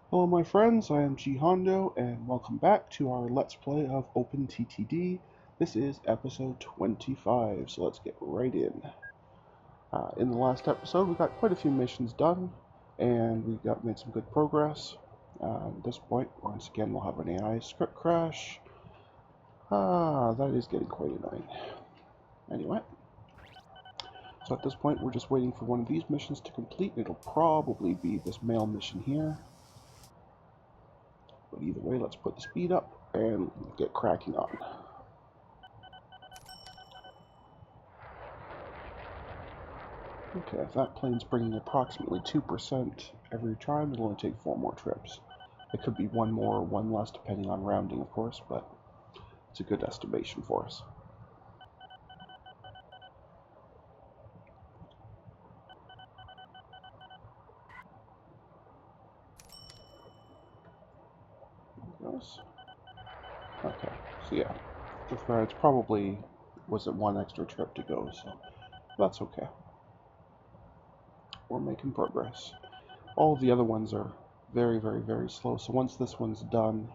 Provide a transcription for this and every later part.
Hello my friends, I am G Hondo and welcome back to our Let's Play of OpenTTD. This is episode 25, so let's get right in. In the last episode we got quite a few missions done and we made some good progress. At this point, once again we'll have an AI script crash. That is getting quite annoying. Anyway, so at this point we're just waiting for one of these missions to complete. It'll probably be this mail mission here. But either way, let's put the speed up and get cracking on. Okay, if that plane's bringing approximately 2% every time, it'll only take 4 more trips. It could be one more or one less depending on rounding, of course, but it's a good estimation for us. Okay, so yeah, it's probably was it one extra trip to go, so that's okay. We're making progress. All the other ones are very, very, very slow, so once this one's done,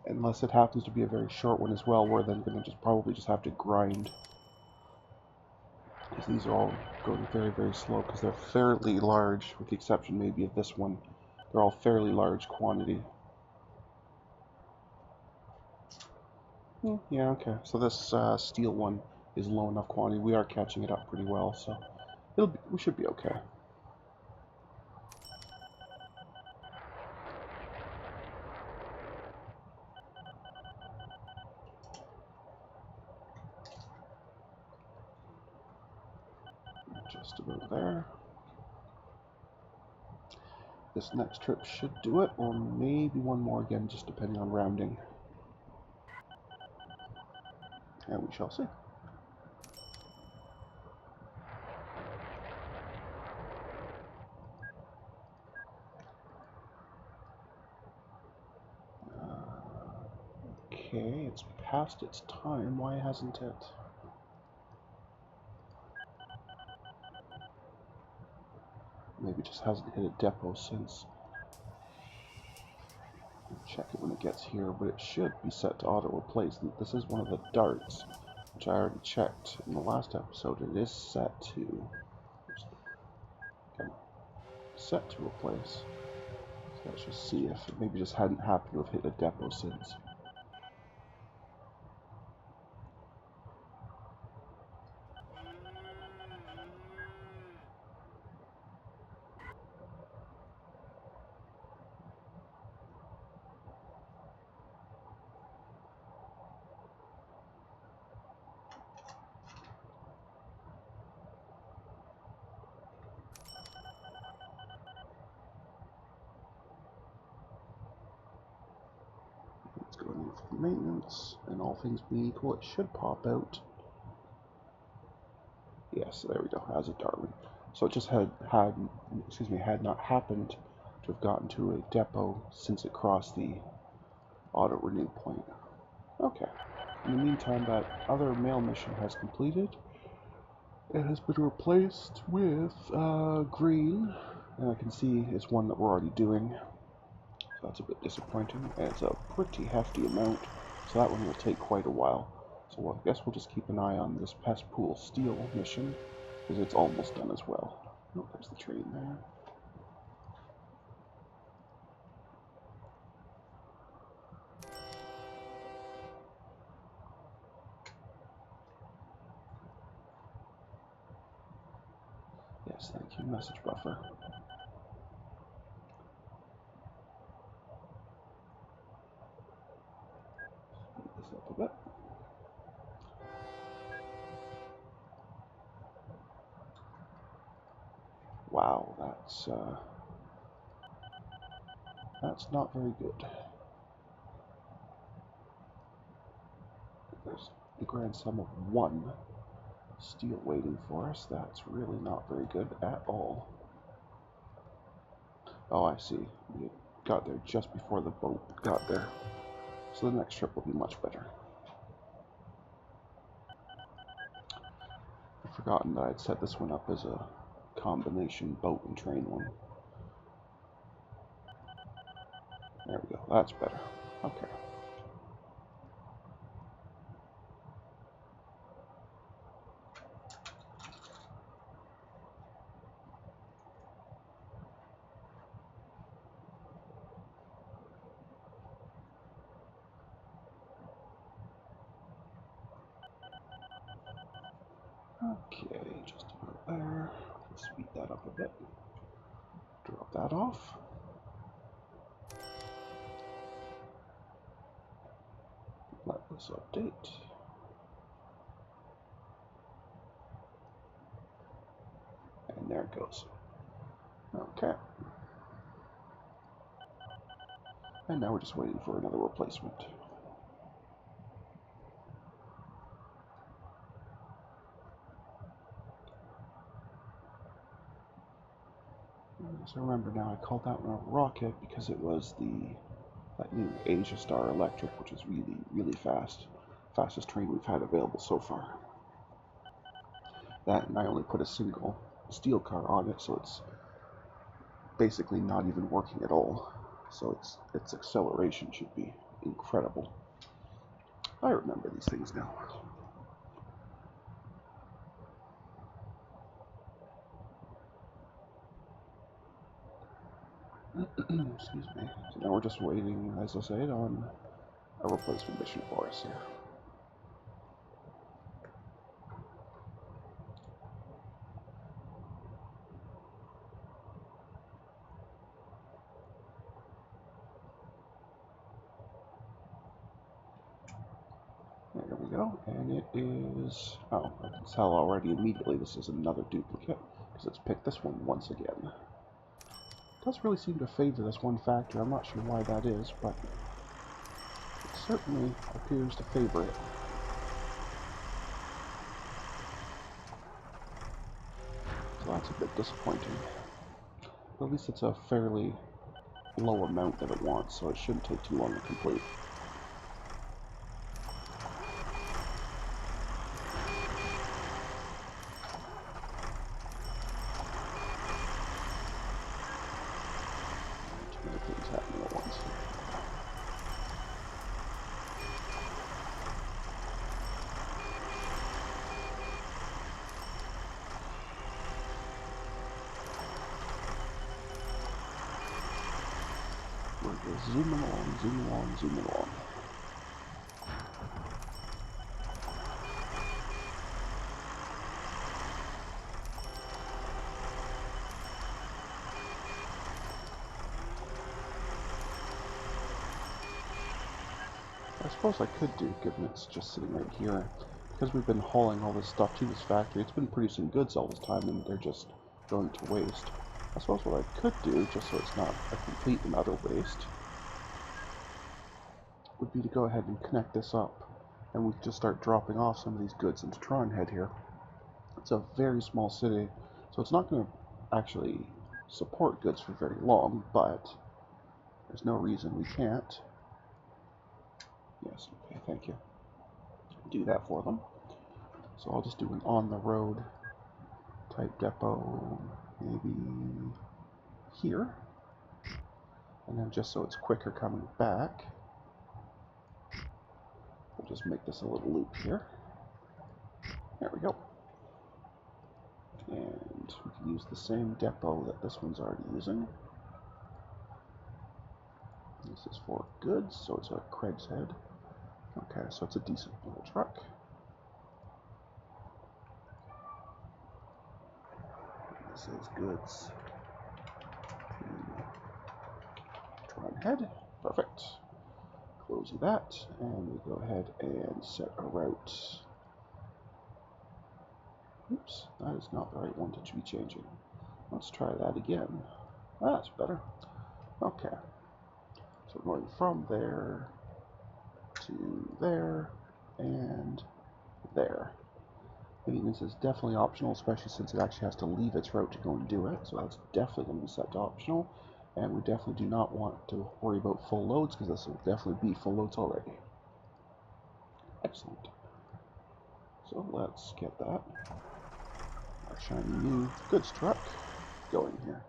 unless it happens to be a very short one as well, we're then going to probably just have to grind. Because these are all going very, very slow because they're fairly large, with the exception maybe of this one. They're all fairly large quantity. Yeah, okay. So this steel one is low enough quantity. We are catching it up pretty well, so we should be okay. Just about there. This next trip should do it, or maybe one more again, just depending on rounding. And we shall see. Okay, it's past its time. Why hasn't it? Maybe it just hasn't hit a depot since. Check it when it gets here, but it should be set to auto replace. This is one of the darts, which I already checked in the last episode. It is set to replace. So let's just see if it maybe just hadn't happened to have hit a depot since. Let's go in for maintenance, and all things being equal, it should pop out. Yes, there we go, as a Darwin. So it just had not happened to have gotten to a depot since it crossed the auto renew point. Okay. In the meantime, that other mail mission has completed. It has been replaced with green, and I can see it's one that we're already doing. So that's a bit disappointing. And it's a pretty hefty amount, so that one will take quite a while. So I guess we'll just keep an eye on this Pest Pool Steel mission, because it's almost done as well. Oh, there's the train there. Yes, thank you, message buffer. Speed this up a bit. Wow, that's not very good. There's the grand sum of 1 steel waiting for us. That's really not very good at all. Oh, I see. We got there just before the boat got there. So the next trip will be much better. I've forgotten that I'd set this one up as a combination boat and train one. There we go. That's better. Okay. Okay, just about there. Speed that up a bit. Drop that off. Let this update. And there it goes. Okay. And now we're just waiting for another replacement. So remember now, I called that one a rocket because it was that new Asia Star Electric, which is really, really fast. Fastest train we've had available so far. That, and I only put a single steel car on it, so it's basically not even working at all. So its acceleration should be incredible. I remember these things now. Excuse me. So now we're just waiting, as I said, on a replacement mission for us here. There we go, and it is, oh, I can tell already immediately this is another duplicate, because it's picked this one once again. It does really seem to favor this one factory. I'm not sure why that is, but it certainly appears to favor it. So that's a bit disappointing. But at least it's a fairly low amount that it wants, so it shouldn't take too long to complete. Too many things happening at once. We're just zooming along, zooming along, zooming along. I suppose I could do, given it's just sitting right here. Because we've been hauling all this stuff to this factory, it's been producing goods all this time, and they're just going to waste. I suppose what I could do, just so it's not a complete and utter waste, would be to go ahead and connect this up, and we could just start dropping off some of these goods into Tronhead here. It's a very small city, so it's not going to actually support goods for very long, but there's no reason we can't. Yes, okay, thank you. Do that for them. So I'll just do an on-the-road type depot, maybe here. And then just so it's quicker coming back, we'll just make this a little loop here. There we go. And we can use the same depot that this one's already using. This is for goods, so it's a Craig's Head. Okay, so it's a decent little truck. This is goods to Tronhead. Perfect. Close that, and we go ahead and set a route. Oops, that is not the right one to be changing. Let's try that again. That's better. Okay. So we're going from there to there and there. Maintenance is definitely optional, especially since it actually has to leave its route to go and do it. So that's definitely going to be set to optional. And we definitely do not want to worry about full loads, because this will definitely be full loads already. Excellent. So let's get that. Our shiny new goods truck going here.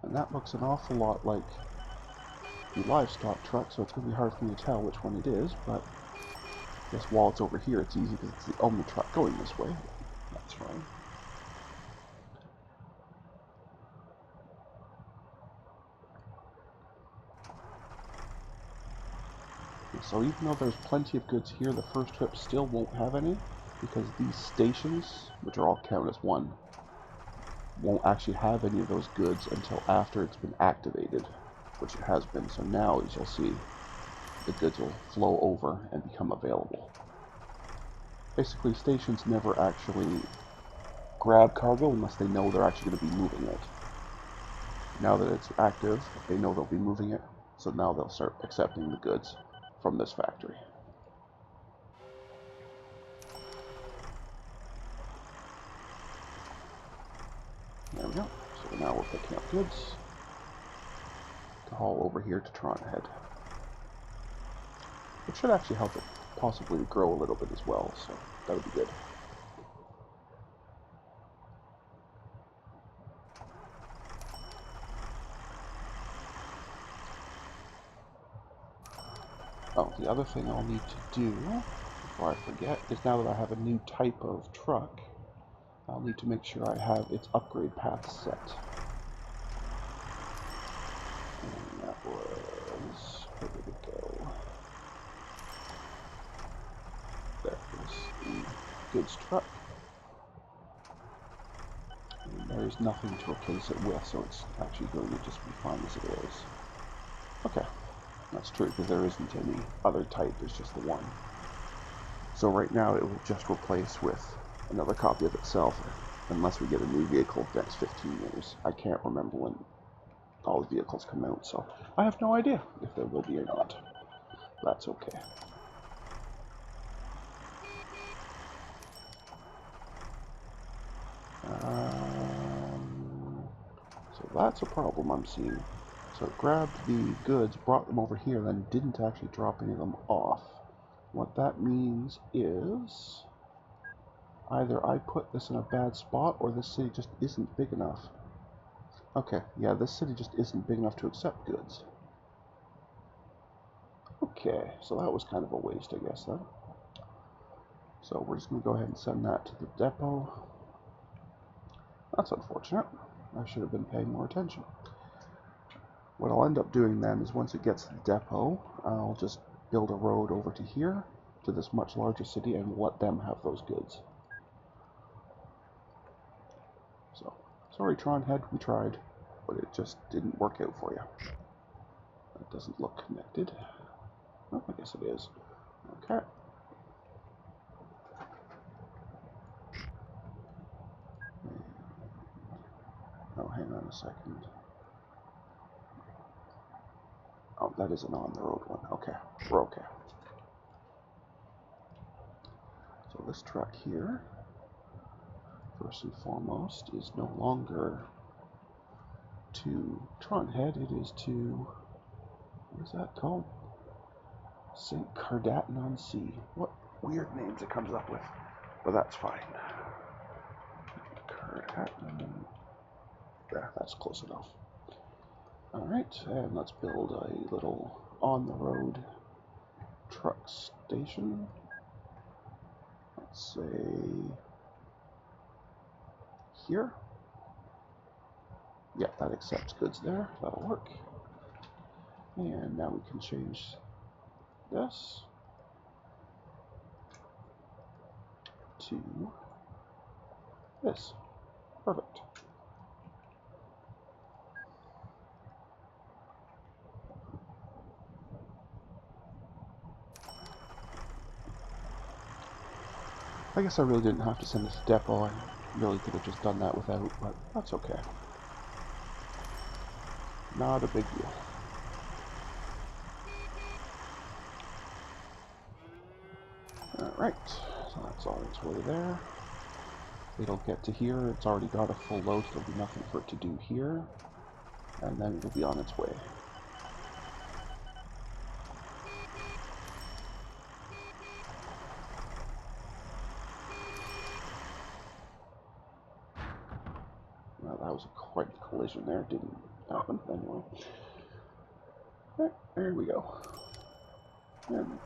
And that looks an awful lot like the livestock truck, so it's going to be hard for me to tell which one it is, but I guess while it's over here, it's easy because it's the only truck going this way. That's fine. So even though there's plenty of goods here, the first trip still won't have any, because these stations, which are all counted as one, won't actually have any of those goods until after it's been activated, which it has been. So now, as you'll see, the goods will flow over and become available. Basically, stations never actually grab cargo unless they know they're actually going to be moving it. Now that it's active, they know they'll be moving it, so now they'll start accepting the goods from this factory. There we go. So now we're picking up goods to haul over here to Tron Head. It should actually help it possibly grow a little bit as well, so that would be good. Oh, the other thing I'll need to do, before I forget, is now that I have a new type of truck, I'll need to make sure I have its upgrade path set. And that was... where did it go? There is the goods truck. And there's nothing to replace it with, so it's actually going to just be fine as it is. Okay, that's true, because there isn't any other type, there's just the one. So right now it will just replace with another copy of itself, unless we get a new vehicle the next 15 years. I can't remember when all the vehicles come out, so I have no idea if there will be or not. That's okay. So that's a problem I'm seeing. So it grabbed the goods, brought them over here, then didn't actually drop any of them off. What that means is either I put this in a bad spot or this city just isn't big enough. Okay, yeah, this city just isn't big enough to accept goods. Okay, so that was kind of a waste, I guess, then. So we're just going to go ahead and send that to the depot. That's unfortunate. I should have been paying more attention. What I'll end up doing then is once it gets to the depot, I'll just build a road over to here, to this much larger city, and let them have those goods. So, sorry Tron Head, we tried, but it just didn't work out for you. That doesn't look connected. Oh, I guess it is. Okay. Oh, hang on a second. Oh, that is an on-the-road one. Okay, we're okay. So this truck here, first and foremost, is no longer to Tron Head. It is to, what is that called? St. Cardaton-on-Sea. What weird names it comes up with, but that's fine. Cardaton. There, that's close enough. Alright, and let's build a little on-the-road truck station. Let's say here. Yeah, that accepts goods there. That'll work. And now we can change this to this. Perfect. I guess I really didn't have to send this to depot. I really could have just done that without, but that's okay. Not a big deal. Alright, so that's on its way there. It'll get to here, it's already got a full load, so there'll be nothing for it to do here. And then it'll be on its way. Well, that was quite a collision there, didn't happen, anyway. There we go. And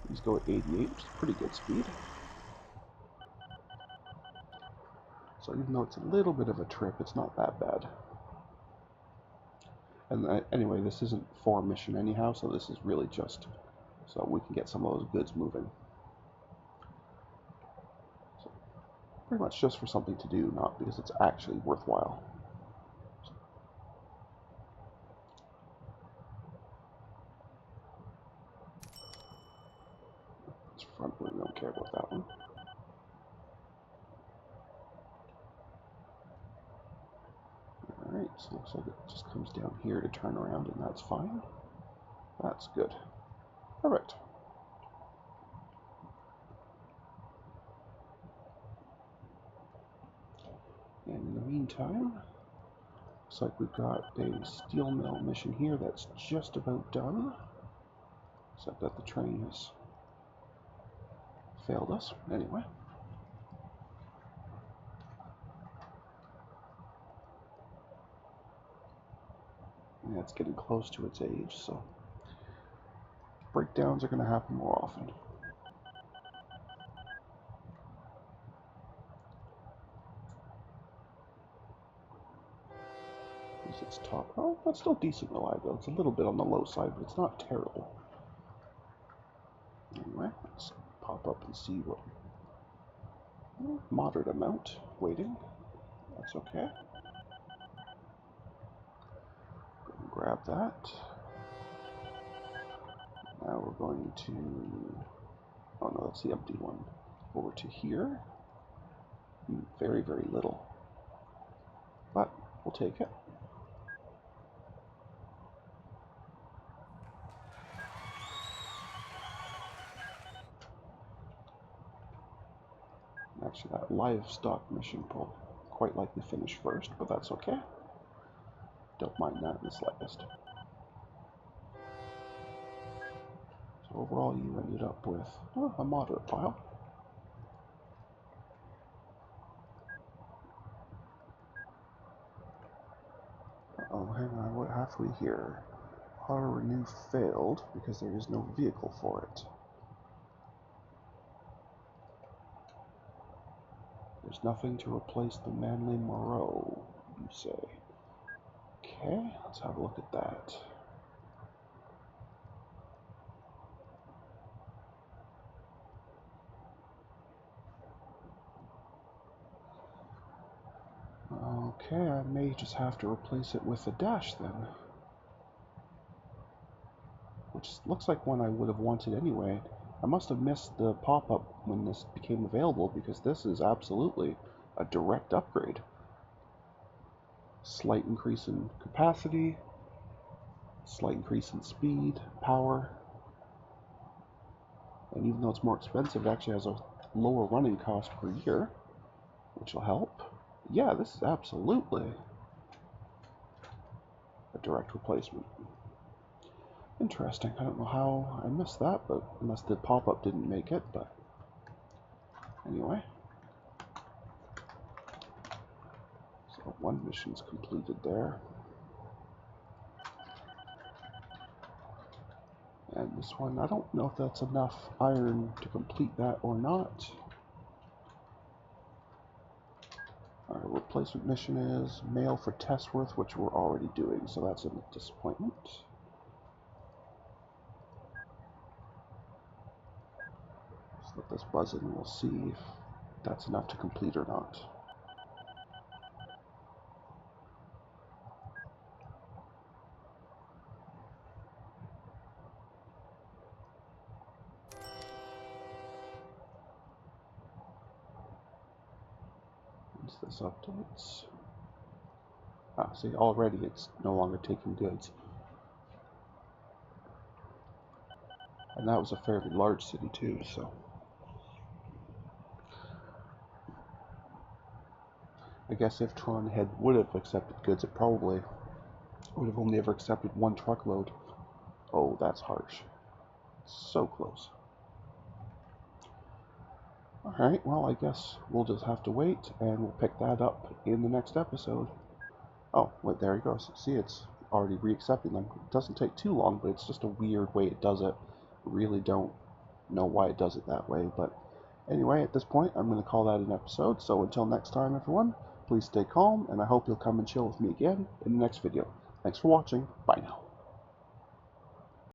these go at 88, which is pretty good speed. So even though it's a little bit of a trip, it's not that bad. And anyway, this isn't for a mission anyhow, so this is really just so we can get some of those goods moving. So pretty much just for something to do, not because it's actually worthwhile. This front one, we don't care about that one. Alright, so it looks like it just comes down here to turn around, and that's fine. That's good. Perfect. And in the meantime, looks like we've got a steel mill mission here that's just about done. Except that the train has failed us. Anyway. Yeah, it's getting close to its age, so breakdowns are going to happen more often. Its top. Oh, that's still decent reliable. It's a little bit on the low side, but it's not terrible. Anyway, let's pop up and see what. Moderate amount waiting. That's okay. Go and grab that. Now we're going to. Oh no, that's the empty one. Over to here. Very, very little. But we'll take it. Actually, that livestock mission will quite likely finish first, but that's okay. Don't mind that in the slightest. So overall, you ended up with a moderate pile. Oh, hang on, what have we here? Auto renew failed because there is no vehicle for it. There's nothing to replace the Manly Moreau, you say. Okay, let's have a look at that. Okay, I may just have to replace it with a dash then. Which looks like one I would have wanted anyway. I must have missed the pop-up when this became available, because this is absolutely a direct upgrade. Slight increase in capacity, slight increase in speed, power, and even though it's more expensive, it actually has a lower running cost per year, which will help. Yeah, this is absolutely a direct replacement. Interesting. I don't know how I missed that, but unless the pop-up didn't make it, but anyway. So one mission's completed there. And this one, I don't know if that's enough iron to complete that or not. Our replacement mission is mail for Testworth, which we're already doing, so that's a disappointment. Just let this buzz in and we'll see if that's enough to complete or not. Once this updates. Ah, see, already it's no longer taking goods. And that was a fairly large city too, so. I guess if Tron would have accepted goods, it probably would have only ever accepted one truckload. Oh, that's harsh. So close. Alright, well, I guess we'll just have to wait, and we'll pick that up in the next episode. Oh, wait, there he goes. See, it's already reaccepting them. It doesn't take too long, but it's just a weird way it does it. I really don't know why it does it that way, but anyway, at this point, I'm going to call that an episode. So until next time, everyone, please stay calm, and I hope you'll come and chill with me again in the next video. Thanks for watching. Bye now.